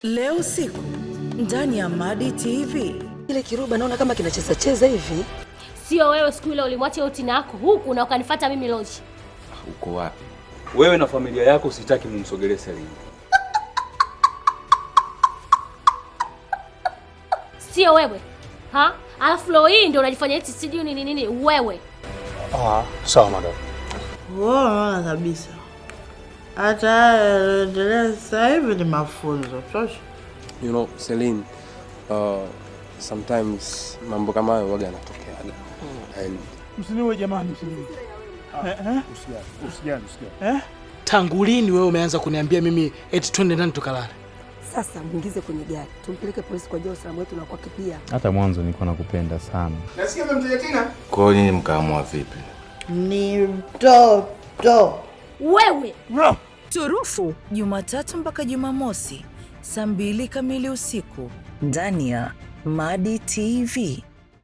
Leo usiku ndani ya Madi TV. Ile kiroba naona kama kinacheza cheza hivi. Sio wewe siku ile ulimwacha utina yako huku na ukanifuata mimi loji. Uko wapi? Wewe na familia yako usitaki mumsogelee Salim. Sio wewe. Ha? Alafu leo hii ndio unajifanya eti sijui nini wewe. Sawa madam. Wao kabisa. Hata endelea sasa hivi ni mafunzo. Tosha. You know, Celine, sometimes mambo kama hayo waga yanatokea. And msiniwe jamani, msiniwe. Usijali. Tangu lini wewe umeanza kuniambia mimi eti twende ndani tukalale? Sasa muingize kwenye gari. Tumpeleke polisi kwa ajili ya usalama wetu na kwa kipia. Hata mwanzo nilikuwa nakupenda sana. Nasikia mmemtaja tena? Kwa hiyo nini mkaamua vipi? Ni mtoto. Wewe. Turufu Jumatatu mpaka Jumamosi saa 2 kamili usiku ndani ya Madi TV.